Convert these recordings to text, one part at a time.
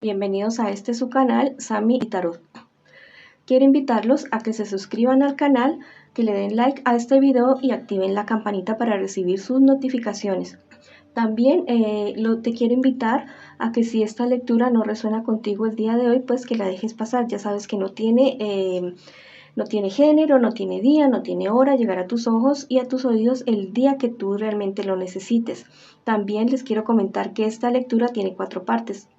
Bienvenidos a este su canal, Sami y Tarot. Quiero invitarlos a que se suscriban al canal, que le den like a este video y activen la campanita para recibir sus notificaciones. También te quiero invitar a que si esta lectura no resuena contigo el día de hoy, pues que la dejes pasar. Ya sabes que no tiene género, no tiene día, no tiene hora, llegará a tus ojos y a tus oídos el día que tú realmente lo necesites. También les quiero comentar que esta lectura tiene 4 partes.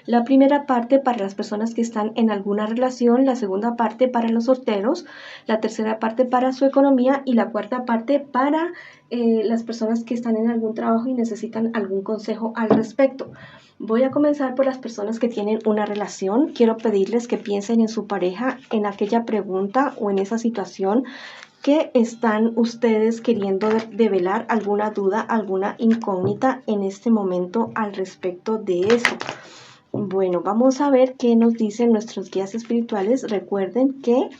La primera parte para las personas que están en alguna relación, la segunda parte para los solteros, la tercera parte para su economía y la cuarta parte para las personas que están en algún trabajo y necesitan algún consejo al respecto. Voy a comenzar por las personas que tienen una relación. Quiero pedirles que piensen en su pareja, en aquella pregunta o en esa situación que están ustedes queriendo develar alguna duda, alguna incógnita en este momento al respecto de eso. Bueno, vamos a ver qué nos dicen nuestros guías espirituales. Recuerden que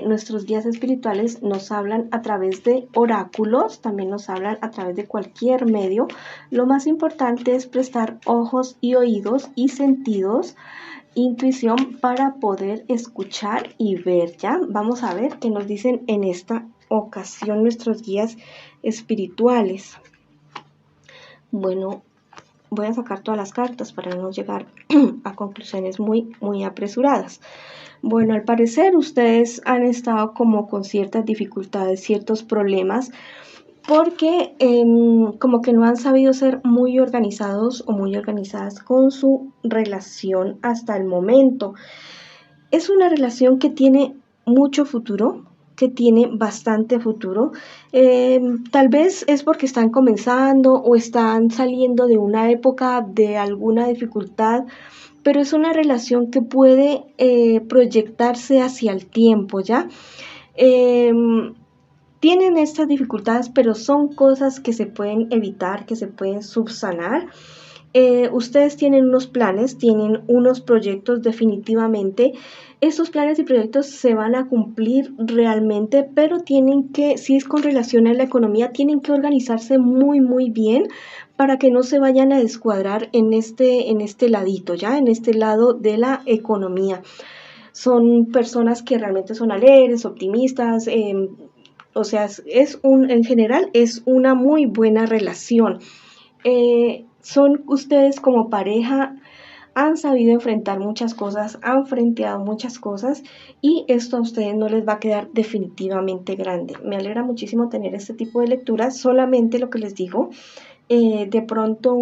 nuestros guías espirituales nos hablan a través de oráculos, también nos hablan a través de cualquier medio. Lo más importante es prestar ojos y oídos y sentidos, intuición para poder escuchar y ver, ¿ya? Vamos a ver qué nos dicen en esta ocasión nuestros guías espirituales. Bueno, voy a sacar todas las cartas para no llegar a conclusiones muy apresuradas. Bueno, al parecer ustedes han estado como con ciertas dificultades, ciertos problemas, porque como que no han sabido ser muy organizados o muy organizadas con su relación hasta el momento. Es una relación que tiene mucho futuro, que tiene bastante futuro. Tal vez es porque están comenzando o están saliendo de una época de alguna dificultad, pero es una relación que puede proyectarse hacia el tiempo, ¿ya? Tienen estas dificultades, pero son cosas que se pueden evitar, que se pueden subsanar. Ustedes tienen unos planes, tienen unos proyectos definitivamente. Estos planes y proyectos se van a cumplir realmente, pero tienen que, si es con relación a la economía, tienen que organizarse muy bien para que no se vayan a descuadrar en este ladito, ¿ya? En este lado de la economía. Son personas que realmente son alegres, optimistas, o sea, en general es una muy buena relación. Son ustedes como pareja, han sabido enfrentar muchas cosas, han frenteado muchas cosas y esto a ustedes no les va a quedar definitivamente grande. Me alegra muchísimo tener este tipo de lecturas. Solamente lo que les digo, de pronto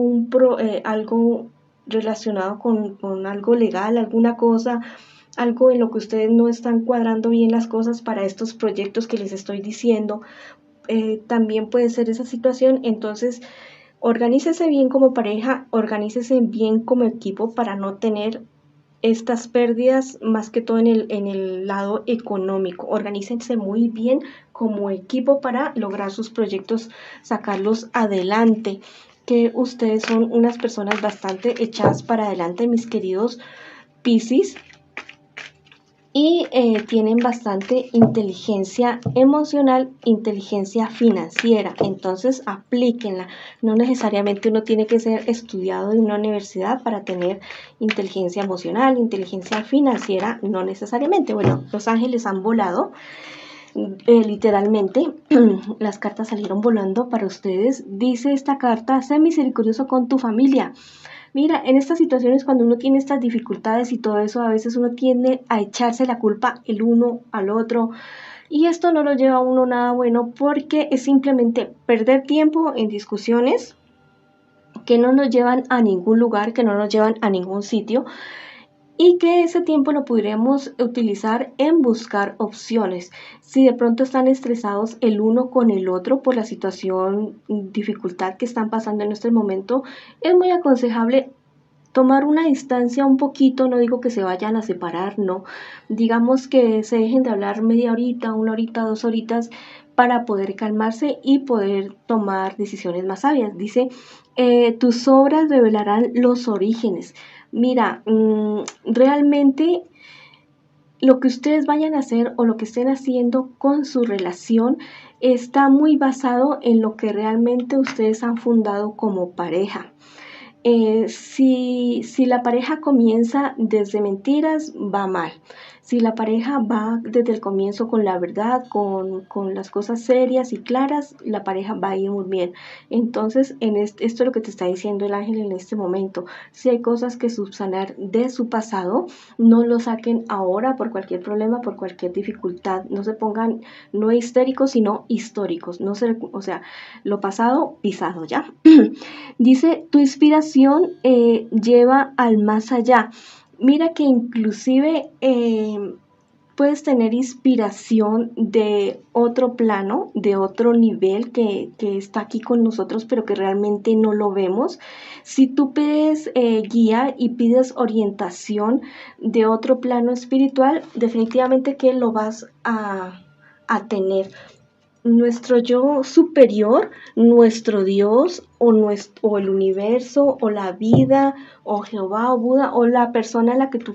algo relacionado con algo legal, alguna cosa, algo en lo que ustedes no están cuadrando bien las cosas para estos proyectos que les estoy diciendo, también puede ser esa situación. Entonces, organícese bien como pareja, organícese bien como equipo para no tener estas pérdidas, más que todo en el lado económico. Organícense muy bien como equipo para lograr sus proyectos, sacarlos adelante, que ustedes son unas personas bastante echadas para adelante, mis queridos Piscis. Y tienen bastante inteligencia emocional, inteligencia financiera, entonces aplíquenla. No necesariamente uno tiene que ser estudiado en una universidad para tener inteligencia emocional, inteligencia financiera, no necesariamente. Bueno, los ángeles han volado, literalmente, las cartas salieron volando para ustedes. Dice esta carta: sé misericordioso con tu familia. Mira, en estas situaciones cuando uno tiene estas dificultades y todo eso, a veces uno tiende a echarse la culpa el uno al otro y esto no lo lleva a uno nada bueno, porque es simplemente perder tiempo en discusiones que no nos llevan a ningún lugar, que no nos llevan a ningún sitio, y que ese tiempo lo podremos utilizar en buscar opciones. Si de pronto están estresados el uno con el otro por la situación, dificultad que están pasando en este momento, es muy aconsejable tomar una distancia un poquito. No digo que se vayan a separar, no. Digamos que se dejen de hablar media horita, 1 horita, 2 horitas, para poder calmarse y poder tomar decisiones más sabias. Dice, tus obras revelarán los orígenes. Mira, realmente lo que ustedes vayan a hacer o lo que estén haciendo con su relación está muy basado en lo que realmente ustedes han fundado como pareja. Si la pareja comienza desde mentiras, va mal. Si la pareja va desde el comienzo con la verdad, con las cosas serias y claras, la pareja va a ir muy bien. Entonces, esto es lo que te está diciendo el ángel en este momento. Si hay cosas que subsanar de su pasado, no lo saquen ahora por cualquier problema, por cualquier dificultad. No se pongan no histéricos, sino históricos. No se, o sea, lo pasado, pisado ya. Dice, tu inspiración lleva al más allá. Mira que inclusive puedes tener inspiración de otro plano, de otro nivel que está aquí con nosotros, pero que realmente no lo vemos. Si tú pides guía y pides orientación de otro plano espiritual, definitivamente que lo vas a tener. Nuestro yo superior, nuestro Dios o el universo o la vida o Jehová o Buda o la persona en la que tú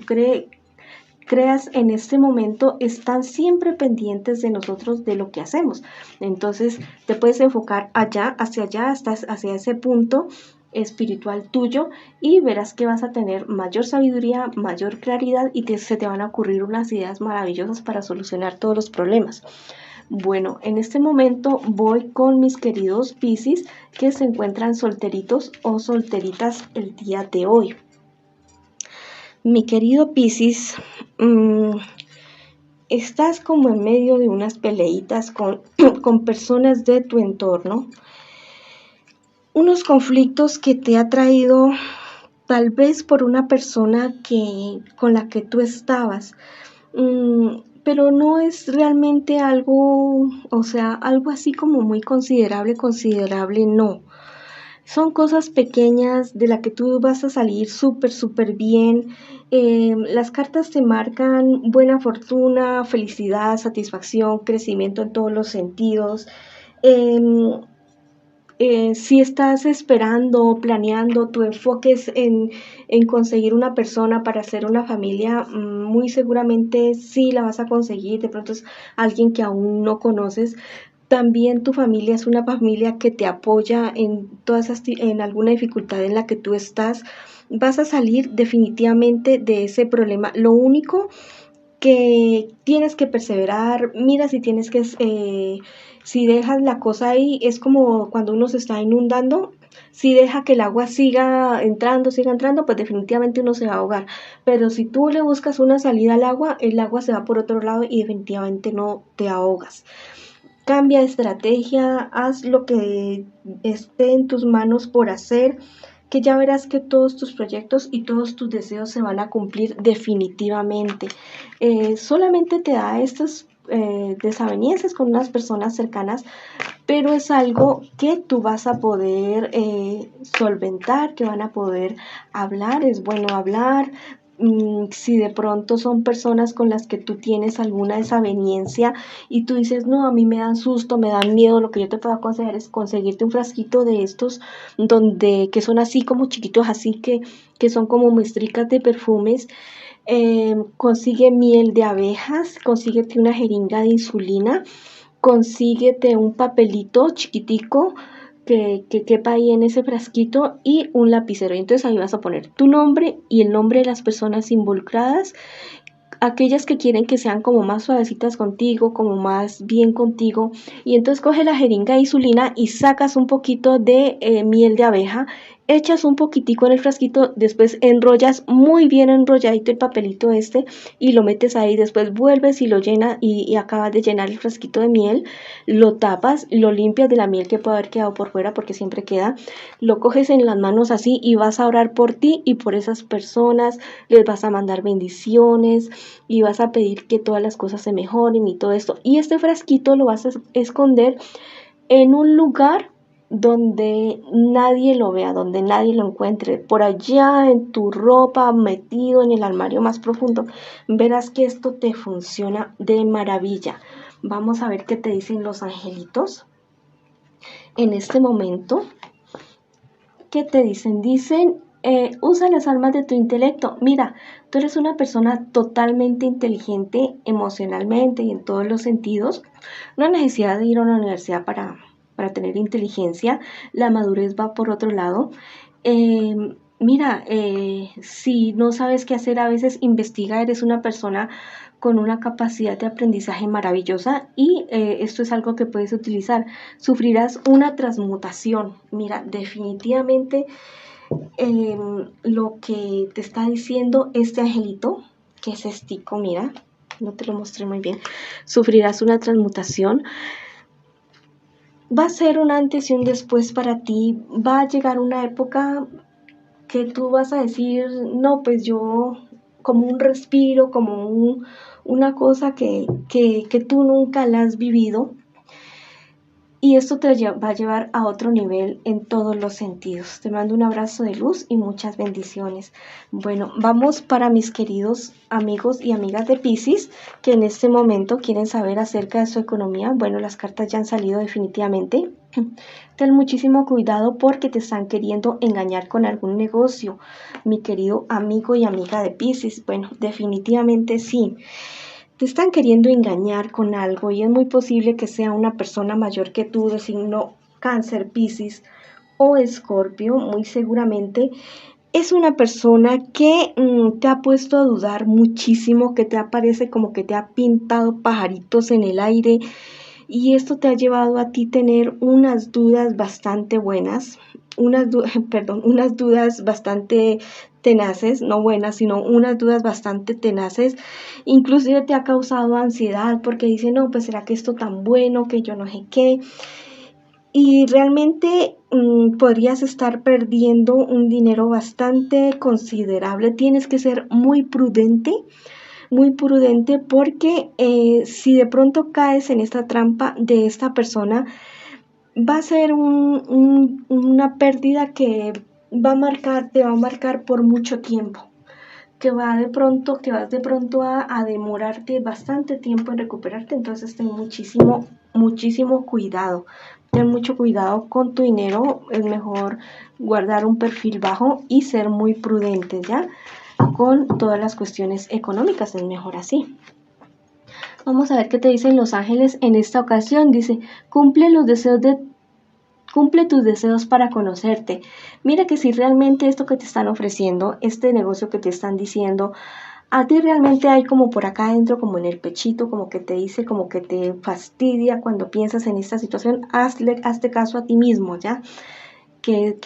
creas en este momento están siempre pendientes de nosotros, de lo que hacemos. Entonces te puedes enfocar hacia allá, estás hacia ese punto espiritual tuyo y verás que vas a tener mayor sabiduría, mayor claridad y se te van a ocurrir unas ideas maravillosas para solucionar todos los problemas. Bueno, en este momento voy con mis queridos Piscis que se encuentran solteritos o solteritas el día de hoy. Mi querido Piscis, estás como en medio de unas peleitas con personas de tu entorno, unos conflictos que te ha traído tal vez por una persona con la que tú estabas. Pero no es realmente algo, o sea, algo así como muy considerable, no. Son cosas pequeñas de las que tú vas a salir súper bien. Las cartas te marcan buena fortuna, felicidad, satisfacción, crecimiento en todos los sentidos. Si estás esperando, planeando, tu enfoque es en conseguir una persona para hacer una familia, muy seguramente sí la vas a conseguir. De pronto es alguien que aún no conoces. También tu familia es una familia que te apoya en alguna dificultad en la que tú estás. Vas a salir definitivamente de ese problema. Lo único que tienes que perseverar, mira si tienes que, si dejas la cosa ahí, es como cuando uno se está inundando, si deja que el agua siga entrando, pues definitivamente uno se va a ahogar, pero si tú le buscas una salida al agua, el agua se va por otro lado y definitivamente no te ahogas. Cambia de estrategia, haz lo que esté en tus manos por hacer, que ya verás que todos tus proyectos y todos tus deseos se van a cumplir definitivamente. Solamente te da estas desavenencias con unas personas cercanas, pero es algo que tú vas a poder solventar, que van a poder hablar. Es bueno hablar. Si de pronto son personas con las que tú tienes alguna desaveniencia y tú dices, no, a mí me dan susto, me dan miedo, lo que yo te puedo aconsejar es conseguirte un frasquito de estos que son así como chiquitos, así que son como muestricas de perfumes. Consigue miel de abejas, consíguete una jeringa de insulina, consíguete un papelito chiquitico que quepa ahí en ese frasquito y un lapicero. Y entonces ahí vas a poner tu nombre y el nombre de las personas involucradas, aquellas que quieren que sean como más suavecitas contigo, como más bien contigo. Y entonces coge la jeringa de insulina y sacas un poquito de miel de abeja, echas un poquitico en el frasquito, después enrollas muy bien enrolladito el papelito y lo metes ahí, después vuelves y lo llenas y acabas de llenar el frasquito de miel, lo tapas, lo limpias de la miel que puede haber quedado por fuera porque siempre queda, lo coges en las manos así y vas a orar por ti y por esas personas, les vas a mandar bendiciones y vas a pedir que todas las cosas se mejoren y todo esto. Y este frasquito lo vas a esconder en un lugar donde nadie lo vea, donde nadie lo encuentre, por allá en tu ropa, metido en el armario más profundo. Verás que esto te funciona de maravilla. Vamos a ver qué te dicen los angelitos en este momento. ¿Qué te dicen? Dicen, usa las armas de tu intelecto. Mira, tú eres una persona totalmente inteligente emocionalmente y en todos los sentidos. No hay necesidad de ir a una universidad para tener inteligencia. La madurez va por otro lado. Mira, si no sabes qué hacer, a veces investiga, eres una persona con una capacidad de aprendizaje maravillosa y esto es algo que puedes utilizar. Sufrirás una transmutación. Mira, definitivamente lo que te está diciendo este angelito, que es estico, mira, no te lo mostré muy bien, sufrirás una transmutación. Va a ser un antes y un después para ti, va a llegar una época que tú vas a decir, no, pues yo, como un respiro, como una cosa que tú nunca la has vivido. Y esto te va a llevar a otro nivel en todos los sentidos. Te mando un abrazo de luz y muchas bendiciones. Bueno, vamos para mis queridos amigos y amigas de Piscis que en este momento quieren saber acerca de su economía. Bueno, las cartas ya han salido definitivamente. Ten muchísimo cuidado porque te están queriendo engañar con algún negocio, mi querido amigo y amiga de Piscis. Bueno, definitivamente sí. Te están queriendo engañar con algo y es muy posible que sea una persona mayor que tú de signo Cáncer, Piscis o Escorpio. Muy seguramente es una persona que te ha puesto a dudar muchísimo, que te aparece como que te ha pintado pajaritos en el aire y esto te ha llevado a ti tener unas dudas bastante buenas, unas dudas bastante tenaces, no buenas, sino unas dudas bastante tenaces. Inclusive te ha causado ansiedad porque dice, no, pues será que esto tan bueno, que yo no sé qué. Y realmente podrías estar perdiendo un dinero bastante considerable. Tienes que ser muy prudente porque si de pronto caes en esta trampa de esta persona, va a ser una pérdida que te va a marcar por mucho tiempo, que vas de pronto a demorarte bastante tiempo en recuperarte. Entonces ten muchísimo cuidado. Ten mucho cuidado con tu dinero, es mejor guardar un perfil bajo y ser muy prudente, ¿ya? Con todas las cuestiones económicas, es mejor así. Vamos a ver qué te dicen los ángeles en esta ocasión. Dice, cumple tus deseos para conocerte. Mira que si realmente esto que te están ofreciendo, este negocio que te están diciendo, a ti realmente hay como por acá adentro, como en el pechito, como que te dice, como que te fastidia cuando piensas en esta situación, hazte caso a ti mismo, ¿ya? Que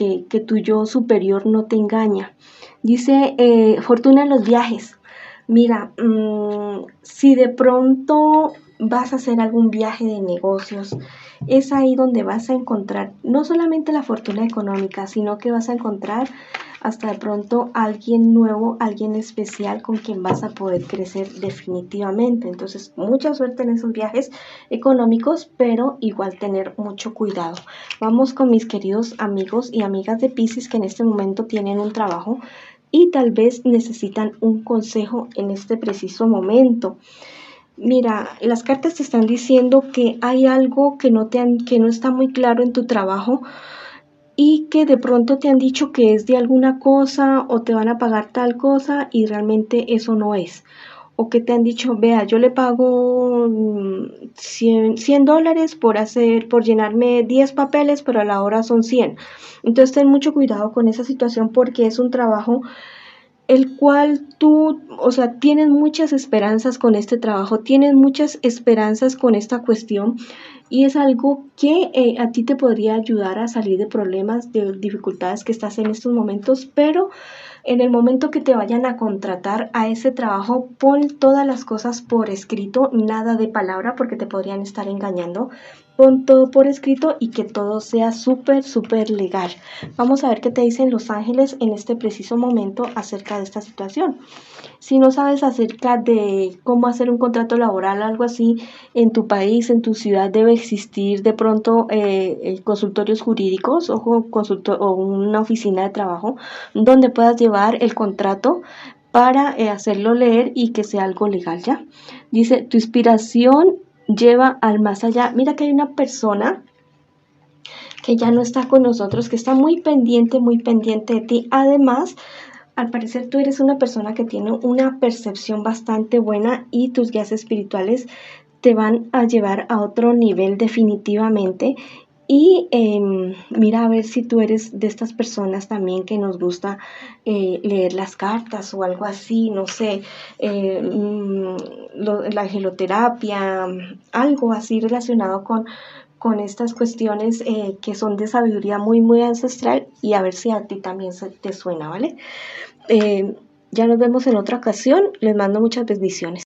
tu yo superior no te engaña. Dice, fortuna en los viajes. Mira, si de pronto vas a hacer algún viaje de negocios, es ahí donde vas a encontrar no solamente la fortuna económica, sino que vas a encontrar hasta de pronto alguien nuevo, alguien especial con quien vas a poder crecer definitivamente. Entonces, mucha suerte en esos viajes económicos, pero igual tener mucho cuidado. Vamos con mis queridos amigos y amigas de Piscis que en este momento tienen un trabajo y tal vez necesitan un consejo en este preciso momento. Mira, las cartas te están diciendo que hay algo que no está muy claro en tu trabajo y que de pronto te han dicho que es de alguna cosa o te van a pagar tal cosa y realmente eso no es. O que te han dicho, vea, yo le pago $100 por llenarme 10 papeles, pero a la hora son 100. Entonces ten mucho cuidado con esa situación porque es un trabajo el cual tú, o sea, tienes muchas esperanzas con este trabajo, tienes muchas esperanzas con esta cuestión y es algo que a ti te podría ayudar a salir de problemas, de dificultades que estás en estos momentos, pero en el momento que te vayan a contratar a ese trabajo, pon todas las cosas por escrito, nada de palabra porque te podrían estar engañando. Pon todo por escrito y que todo sea súper legal. Vamos a ver qué te dicen los ángeles en este preciso momento acerca de esta situación. Si no sabes acerca de cómo hacer un contrato laboral, algo así, en tu país, en tu ciudad, debe existir de pronto consultorios jurídicos o una oficina de trabajo donde puedas llevar el contrato para hacerlo leer y que sea algo legal, ¿ya? Dice, tu inspiración lleva al más allá. Mira que hay una persona que ya no está con nosotros, que está muy pendiente de ti. Además, al parecer tú eres una persona que tiene una percepción bastante buena y tus guías espirituales te van a llevar a otro nivel definitivamente. Y mira a ver si tú eres de estas personas también que nos gusta leer las cartas o algo así, no sé, la angeloterapia, algo así relacionado con estas cuestiones que son de sabiduría muy, muy ancestral, y a ver si a ti también te suena, ¿vale? Ya nos vemos en otra ocasión. Les mando muchas bendiciones.